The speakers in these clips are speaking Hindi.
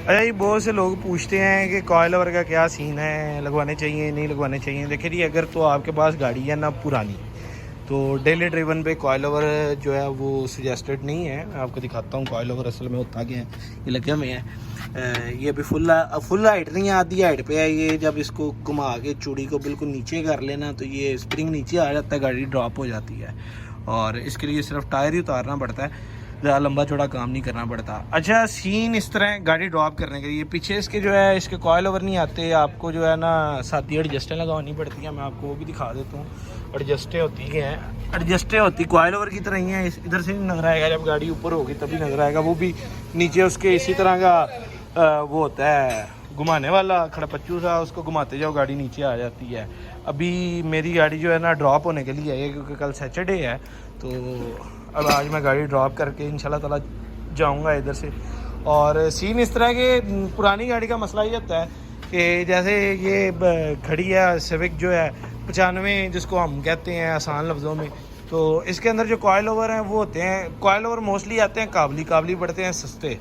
अच्छा ये बहुत से लोग पूछते हैं कि कॉयल ओवर का क्या सीन है, लगवाने चाहिए नहीं लगवाने चाहिए। देखिए जी, अगर तो आपके पास गाड़ी है ना पुरानी, तो डेली ड्रिवन पे कॉयल ओवर जो है वो सजेस्टेड नहीं है। मैं आपको दिखाता हूँ कॉयल ओवर असल में होता क्या है। ये लगे हुए हैं, ये अभी फुल हाइट नहीं है, आधी हाइट पे है ये। जब इसको घुमा के चूड़ी को बिल्कुल नीचे कर लेना तो ये स्प्रिंग नीचे आ जाता है, गाड़ी ड्रॉप हो जाती है। और इसके लिए सिर्फ टायर ही उतारना पड़ता है, ज़्यादा लंबा चौड़ा काम नहीं करना पड़ता। अच्छा सीन इस तरह गाड़ी ड्रॉप करने के लिए पीछे इसके जो है इसके कॉयल ओवर नहीं आते, आपको जो है ना साथ ही एडजस्टें लगवानी पड़ती हैं। मैं आपको वो भी दिखा देता हूँ। एडजस्टें होती हैं, एडजस्टें होती कॉयल ओवर की तरह ही हैं। इधर से नहीं नजर आएगा, जब गाड़ी ऊपर होगी तभी नजर आएगा। वो भी नीचे उसके इसी तरह का वो होता है घुमाने वाला खड़पच्चू सा, उसको घुमाते जाओ गाड़ी नीचे आ जाती है। अभी मेरी गाड़ी जो है ना ड्रॉप होने के लिए है क्योंकि कल सैटरडे है, तो अब आज मैं गाड़ी ड्रॉप करके इंशाल्लाह ताला जाऊंगा इधर से। और सीन इस तरह के पुरानी गाड़ी का मसला ये होता है कि जैसे ये खड़ी है सिविक जो है 95 जिसको हम कहते हैं आसान लफ्ज़ों में, तो इसके अंदर जो कॉयल ओवर हैं वो होते हैं, कॉयल ओवर मोस्टली आते हैं काबली पड़ते हैं सस्ते।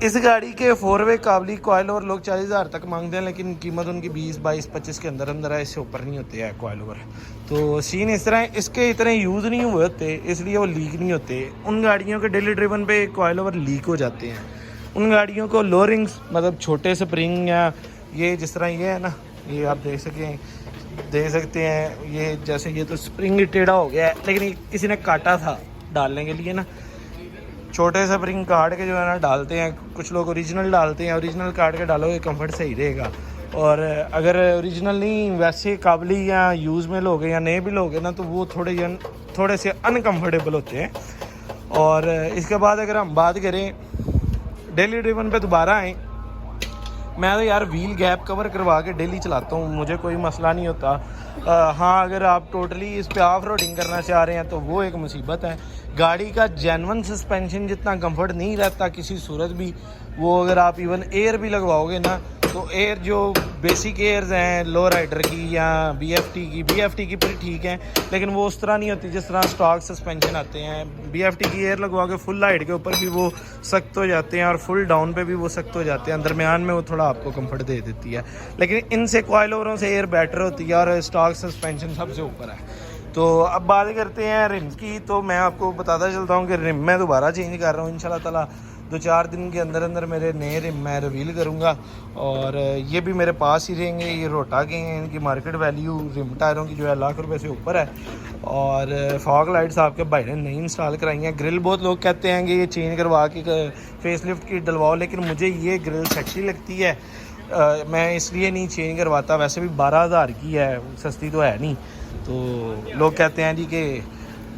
इस गाड़ी के 4 वे काबली कॉयल ओवर लोग 40,000 तक मांगते हैं, लेकिन कीमत उनकी 20, 22, 25 के अंदर अंदर है, इससे ऊपर नहीं होते हैं कॉयल ओवर। तो सीन इस तरह है, इसके इतने यूज़ नहीं हुए होते इसलिए वो लीक नहीं होते। उन गाड़ियों के डेली ड्रिवन पे कॉयल ओवर लीक हो जाते हैं। उन गाड़ियों को लो रिंग्स मतलब छोटे स्प्रिंग या ये जिस तरह ये है ना, ये आप देख सकते हैं ये जैसे ये तो स्प्रिंग टेढ़ा हो गया है, लेकिन ये किसी ने काटा था डालने के लिए ना, छोटे से स्प्रिंग काट के जो है ना डालते हैं। कुछ लोग ओरिजिनल डालते हैं, ओरिजिनल काट के डालोगे कंफर्ट सही रहेगा। और अगर ओरिजिनल नहीं वैसे काबली या यूज़ में लोगे या नए भी लोगे ना, तो वो थोड़े से अनकम्फर्टेबल होते हैं। और इसके बाद अगर हम बात करें डेली ड्रिवन पे दोबारा आएँ, मैं तो यार व्हील गैप कवर करवा के डेली चलाता हूँ, मुझे कोई मसला नहीं होता। हाँ अगर आप टोटली इस पे ऑफ रोडिंग करना चाह रहे हैं तो वो एक मुसीबत है। गाड़ी का जेन्युइन सस्पेंशन जितना कंफर्ट नहीं रहता किसी सूरत भी, वो अगर आप इवन एयर भी लगवाओगे ना, तो एयर जो बेसिक एयर्स हैं लो राइडर की या बीएफटी की पूरी ठीक है, लेकिन वो उस तरह नहीं होती जिस तरह स्टॉक सस्पेंशन आते हैं। बीएफटी की एयर लगवा के फुल हाइट के ऊपर भी वो सख्त हो जाते हैं और फुल डाउन पे भी वो सख्त हो जाते हैं, दरमियान में वो थोड़ा आपको कंफर्ट दे देती है। लेकिन इनसे कॉयल ओवरों से एयर बेटर होती है और स्टॉक सस्पेंशन सबसे ऊपर है। तो अब बात करते हैं रिम्स की, तो मैं आपको बताता चलता हूँ कि रिम मैं दोबारा चेंज कर रहा हूँ इंशाल्लाह ताला। 2-4 दिन के अंदर अंदर मेरे नए रिम मैं रिवील करूँगा, और ये भी मेरे पास ही रहेंगे। ये रोटा के हैं, इनकी मार्केट वैल्यू रिम टायरों की जो है ₹1,00,000 से ऊपर है। और फॉग लाइट्स आपके भाई ने नहीं इंस्टॉल कराई हैं। ग्रिल बहुत लोग कहते हैं कि ये चेंज करवा के फेस लिफ्ट की डलवाओ, लेकिन मुझे ये ग्रिल सेक्सी लगती है, मैं इसलिए नहीं चेंज करवाता। वैसे भी 12,000 की है, सस्ती तो है नहीं। तो लोग कहते हैं जी कि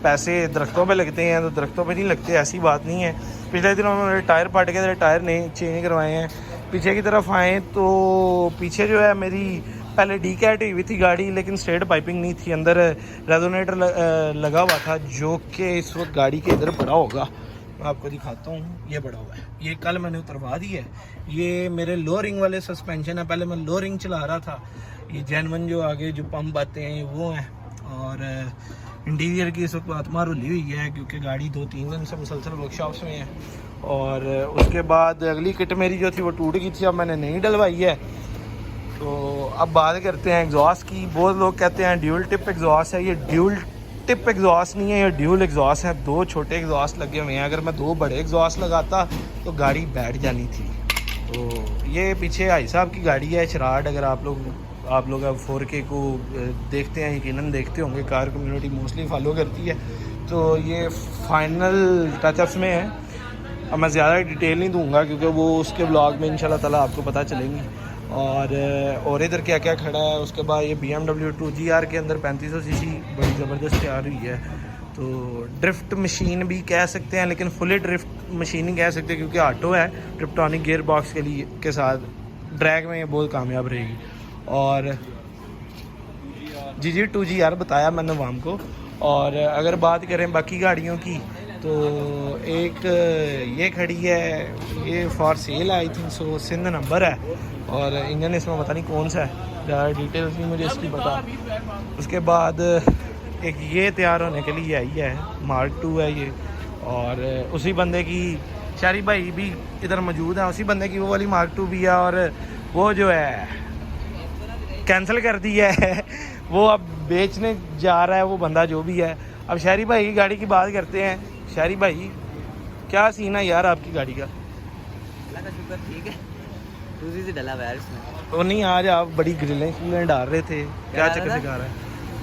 पैसे दरख्तों पे लगते हैं, तो दरख्तों पे नहीं लगते, ऐसी बात नहीं है। पिछले दिनों में मेरे टायर फट गए थे, टायर नहीं चेंज करवाए हैं। पीछे की तरफ आएँ तो पीछे जो है मेरी पहले डीकैट हुई थी गाड़ी, लेकिन स्ट्रेट पाइपिंग नहीं थी, अंदर रेजोनेटर लगा हुआ था, जो कि इस वक्त गाड़ी के इधर पड़ा होगा। मैं आपको दिखाता हूँ, ये बड़ा हुआ है, ये कल मैंने उतरवा दी है। ये मेरे लो रिंग वाले सस्पेंशन है, पहले मैं लो रिंग चला रहा था। ये जेनवन जो आगे जो पंप आते हैं वो हैं। और इंटीरियर की इस वक्त आत्मा रुली हुई है क्योंकि गाड़ी 2-3 दिन से मुसलसल वर्कशॉप्स में है। और उसके बाद अगली किट मेरी जो थी वो टूट गई थी, अब मैंने नहीं डलवाई है। तो अब बात करते हैं एग्जॉस्ट की। बहुत लोग कहते हैं ड्यूल टिप एग्जॉस्ट है, ये ड्यूल टिप एग्जॉस्ट नहीं है, ये ड्यूल एग्जॉस्ट है। 2 छोटे एग्जॉस्ट लगे हुए हैं, अगर मैं 2 बड़े एग्जॉस्ट लगाता तो गाड़ी बैठ जानी थी। तो ये पीछे भाई साहब की गाड़ी है शराड। अगर आप लोग अब 4K को देखते हैं, यकीनन देखते होंगे, कार कम्युनिटी मोस्टली फॉलो करती है। तो ये फाइनल टचअप्स में है। अब मैं ज़्यादा डिटेल नहीं दूंगा क्योंकि वो उसके ब्लॉग में इंशाल्लाह ताला आपको पता चलेंगी। और इधर क्या क्या खड़ा है। उसके बाद ये BMW 2GR के अंदर 3500 सीसी बड़ी ज़बरदस्त तैयार हुई है। तो ड्रिफ्ट मशीन भी कह सकते हैं, लेकिन फुली ड्रिफ्ट मशीन ही कह सकते हैं क्योंकि ऑटो है, ट्रिप्टॉनिक गियर बॉक्स के साथ ड्रैग में ये बहुत कामयाब रहेगी। और जी 2GR बताया मैंने वाम को। और अगर बात करें बाकी गाड़ियों की, तो एक ये खड़ी है, ये for sale I think so, सिंध नंबर है, और इंजन इसमें पता नहीं कौन सा है, ज़्यादा डिटेल्स नहीं मुझे इसकी पता। उसके बाद एक ये तैयार होने के लिए आई है, मार्क 2 है ये। और उसी बंदे की शहरी भाई भी इधर मौजूद है, उसी बंदे की वो वाली मार्क 2 भी है और वो जो है कैंसिल कर दी है वो अब बेचने जा रहा है वो बंदा जो भी है। अब शहरी भाई की गाड़ी की बात करते हैं। शहरी भाई क्या सीन है यार आपकी गाड़ी का? अल्लाह का शुक्र ठीक है, दूसरी से डला हुआ है इसमें। वो नहीं, आज आप बड़ी ग्रिलें डाल रहे थे, क्या चक्कर दिखा रहा है?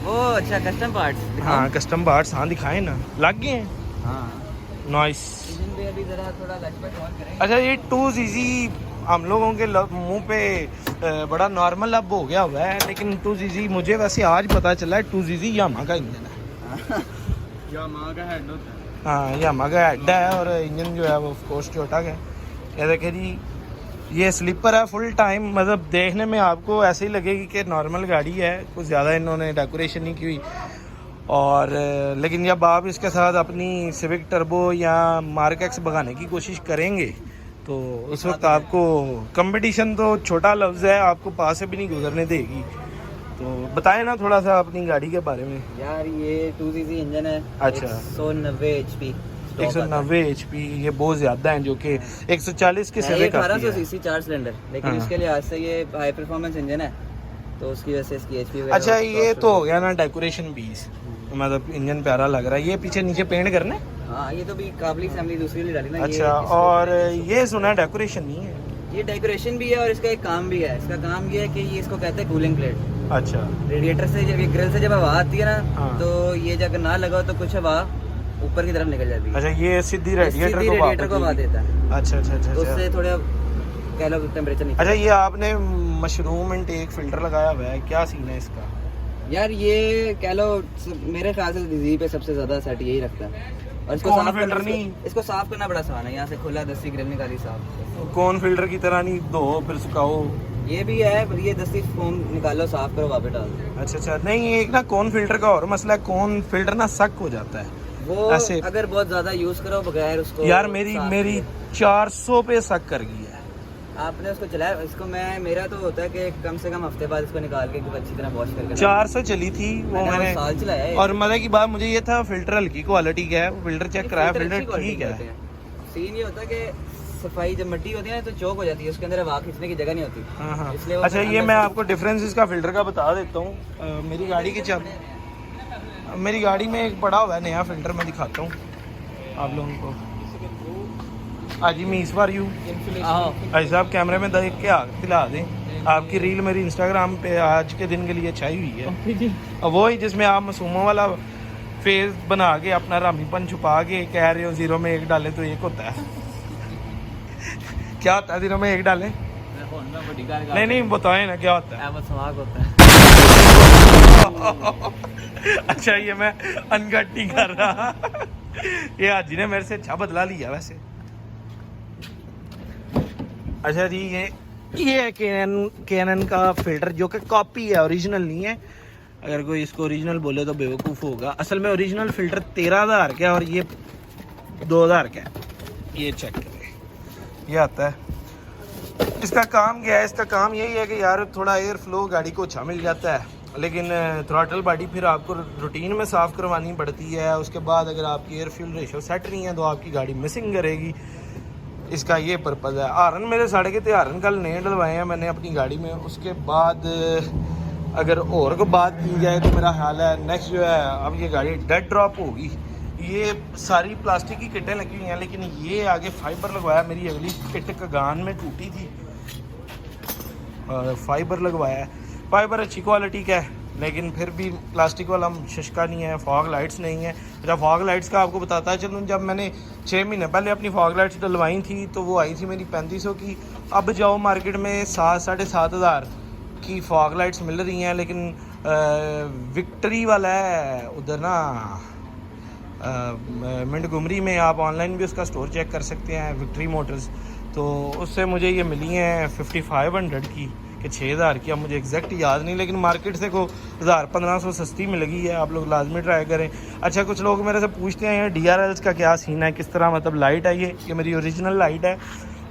वो अच्छा कस्टम पार्ट्स। हाँ कस्टम पार्ट्स, हाँ दिखाएं ना, लग गए हैं। हाँ नाइस। इंजन पे अभी ज़रा थोड़ा लचपट ऑन करें। अच्छा ये 2ZZ हम लोगों के मुंह पे बड़ा नॉर्मल अब हो गया हुआ है, लेकिन 2ZZ मुझे वैसे आज पता चला है 2ZZ यामा का इंजन है। यामा का हेड होता है। हाँ यामा का हेड है और इंजन जो है वो ऑफ कोर्स टोयोटा का है। ये देखिए जी, ये स्लीपर है फुल टाइम, मतलब देखने में आपको ऐसे ही लगेगी कि नॉर्मल गाड़ी है, कुछ ज़्यादा इन्होंने डेकोरेशन नहीं की हुई। और लेकिन जब आप इसके साथ अपनी सिविक टर्बो या मार्क एक्स भगाने की कोशिश करेंगे तो उस वक्त आपको कंपटीशन तो छोटा लफ्ज़ है, आपको पास से भी नहीं गुजरने देगी। तो बताएं ना थोड़ा सा अपनी गाड़ी के बारे में। यार ये 2ZZ इंजन है। अच्छा 190 HP। 190 HP, ये बहुत ज़्यादा है, जो कि 140 की सिविक आती 1800 है। सीसी 4 सिलेंडर, लेकिन हाँ। इसके लिहाज से ये हाई परफॉर्मेंस इंजन है तो उसकी वजह से इसकी HP अच्छा ये तो हो गया ना डेकोरेशन पीस, मतलब इंजन प्यारा लग रहा है। ये पीछे नीचे पेंट करना है? हाँ ये तो भी काबली फैमिली दूसरी वाली डाली ना। अच्छा, और ये सुना है डेकोरेशन नहीं है? ये डेकोरेशन भी है और इसका एक काम भी है। इसका काम ये है कि ये इसको कहते हैं कूलिंग प्लेट। अच्छा रेडिएटर से जब ये ग्रिल से जब हवा आती है ना, हाँ। तो ये जब ना लगाओ तो कुछ हवा ऊपर की तरफ निकल जाती है। अच्छा ये सीधी रेडिएटर को हवा देता है। अच्छा अच्छा अच्छा तो अच्छा। उससे थोड़ा कह लो टेम्परेचर नहीं। अच्छा ये आपने मशरूम इनटेक फिल्टर लगाया हुआ है, क्या सीन है इसका? यार ये कह लो मेरे ख्याल से DZ पे सबसे ज्यादा सेट यही रखता है। और इसको कौन साफ फिल्टर करना, नहीं? इसको साफ करना बड़ा आसान है। यहाँ से खुला दस्ती ग्रिल निकाली साफ। कौन फिल्टर की तरह नहीं, धो फिर सुखाओ। ये भी है, पर ये दस्ती फोम निकालो, साफ करो, वापस डाल दो। अच्छा अच्छा, नहीं एक ना कौन फिल्टर का और मसला है, कौन फिल्टर ना सक हो जाता है वो ऐसे। अगर बहुत ज्यादा यूज करो बगैर उसको। यार मेरी 400 पे सक कर गई है। आपने उसको चलाया, इसको मेरा तो होता है कि कम से कम हफ्ते बाद इसको निकाल के अच्छी तरह वॉश करके 400 चली थी वो मैंने साल चलाया है। और मजे की बात मुझे ये था फिल्टर हल्की क्वालिटी का है, फिल्टर चेक कराया, फिल्टर ठीक है। सीन ये होता है कि सफाई जब मिट्टी होती है ना तो चौक हो जाती है, उसके अंदर हवा खींचने की जगह नहीं होती। हाँ हाँ। इसलिए अच्छा ये मैं आपको डिफरेंस इसका फिल्टर का बता देता हूँ। मेरी गाड़ी की मेरी गाड़ी में एक पड़ा हुआ है नया फिल्टर, मैं दिखाता हूँ आप लोगों को। आज मी इस बार भाई साहब कैमरे में देख के दिला दें, आपकी रील मेरी इंस्टाग्राम पे आज के दिन के लिए छाई हुई है। और वो ही जिसमें आप मासूमों वाला फेस बना के अपना रामीपन छुपा के कह रहे हो 0 में 1 डाले तो 1 होता है। क्या होता है 0 में 1 डाले? नहीं बताए ना क्या होता है। अच्छा ये मैं अनकट नहीं कर रहा। ये हाजी ने मेरे से अच्छा बदला लिया वैसे। अच्छा जी ये है कैनन का फिल्टर, जो कि कॉपी है, ओरिजिनल नहीं है। अगर कोई इसको ओरिजिनल बोले तो बेवकूफ़ होगा। असल में ओरिजिनल फिल्टर 13,000 का है और ये 2,000 का है। ये चेक करें, ये आता है। इसका काम क्या है? इसका काम यही है कि यार थोड़ा एयर फ्लो गाड़ी को अच्छा मिल जाता है, लेकिन थ्रॉटल बॉडी फिर आपको रूटीन में साफ़ करवानी पड़ती है। उसके बाद अगर आपकी एयर फ्यूल रेशो सेट नहीं है तो आपकी गाड़ी मिसिंग करेगी। इसका ये पर्पज़ है। हारन मेरे साढ़े के हारन कल नए डलवाए हैं मैंने अपनी गाड़ी में। उसके बाद अगर और को बात की जाए तो मेरा ख्याल है नेक्स्ट जो है, अब ये गाड़ी डेड ड्रॉप होगी। ये सारी प्लास्टिक की किटें लगी हुई हैं, लेकिन ये आगे फाइबर लगवाया। मेरी अगली किट कगान में टूटी थी और फाइबर लगवाया है। फाइबर अच्छी क्वालिटी का है, लेकिन फिर भी प्लास्टिक वाला शशका नहीं है। फॉग लाइट्स नहीं है। जब फॉग लाइट्स का आपको बताता है चलूँ, जब मैंने 6 महीने पहले अपनी फॉग लाइट्स डलवाई थी तो वो आई थी मेरी 3500 की। अब जाओ मार्केट में 7-7,500 की फॉग लाइट्स मिल रही हैं, लेकिन विक्ट्री वाला है उधर ना मिंटगुमरी में, आप ऑनलाइन भी उसका स्टोर चेक कर सकते हैं, विक्ट्री मोटर्स। तो उससे मुझे ये मिली हैं 5500 की कि 6,000 की। अब मुझे एग्जैक्ट याद नहीं, लेकिन मार्केट से को 1,000-1,500 सस्ती मिलेगी है। आप लोग लाजमी ट्राई करें। अच्छा कुछ लोग मेरे से पूछते हैं DRLs का क्या सीन है, किस तरह मतलब लाइट है। ये मेरी ओरिजिनल लाइट है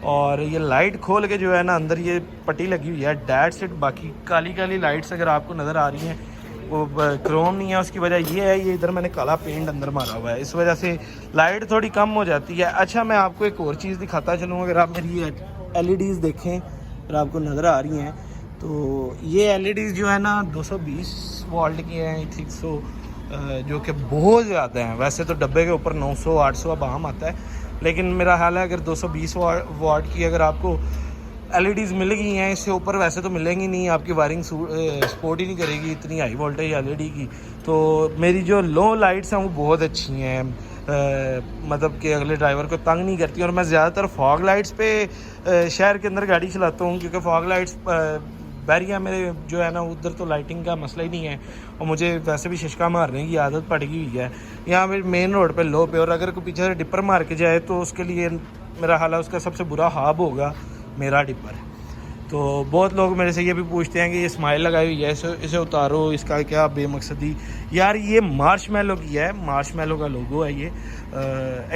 और ये लाइट खोल के जो है ना अंदर ये पट्टी लगी हुई है डैट सेट। बाकी काली काली लाइट्स अगर आपको नज़र आ रही हैं वो क्रोम नहीं है, उसकी वजह ये है, ये इधर मैंने काला पेंट अंदर मारा हुआ है, इस वजह से लाइट थोड़ी कम हो जाती है। अच्छा मैं आपको एक और चीज़ दिखाता चलूँ, अगर आप मेरी LEDs देखें अगर आपको नज़र आ रही हैं तो ये LEDs जो है ना 220 वोल्ट की हैं, आई थिंक सो, जो कि बहुत ज़्यादा हैं। वैसे तो डब्बे के ऊपर 900 800 अब आम आता है, लेकिन मेरा ख्याल है अगर 220 वाट की अगर आपको LEDs मिल गई हैं, इससे ऊपर वैसे तो मिलेंगी नहीं, आपकी वायरिंग सपोर्ट ही नहीं करेगी इतनी हाई वोल्टेज LED की। तो मेरी जो लो लाइट्स हैं वो बहुत अच्छी हैं, मतलब कि अगले ड्राइवर को तंग नहीं करती। और मैं ज़्यादातर फॉग लाइट्स पे शहर के अंदर गाड़ी चलाता हूँ, क्योंकि फॉग लाइट्स बैरिया मेरे जो है ना उधर तो लाइटिंग का मसला ही नहीं है, और मुझे वैसे भी शिशका मारने की आदत पड़ गई हुई है यहाँ पे मेन रोड पे लो पे। और अगर कोई पीछे से डिपर मार के जाए तो उसके लिए मेरा हाल है उसका सबसे बुरा हाब होगा मेरा डिपर। तो बहुत लोग मेरे से ये भी पूछते हैं कि ये स्माइल लगाई हुई है, इसे उतारो, इसका क्या बेमकसदी। यार ये मार्शमैलो की है, मार्शमैलो का लोगो है ये,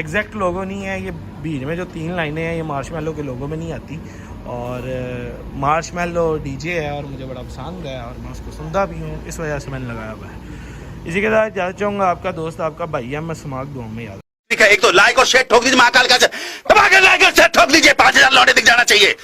एग्जैक्ट लोगो नहीं है ये, बीच में जो 3 लाइनें हैं ये मार्शमैलो के लोगो में नहीं आती। और मार्शमैलो DJ है और मुझे बड़ा पसंद है और मैं उसको सुनता भी हूँ, इस वजह से मैंने लगाया हुआ है। इसी के साथ ज़्यादा चाहूँगा आपका दोस्त आपका भाई है, मैं समाक दुआ में याद। ठीक है, एक तो लाइक और शेयर ठोक दीजिए, महाकाल का दबा के लाइक और शेयर ठोक दीजिए, 5000 लौटे दिख जाना चाहिए।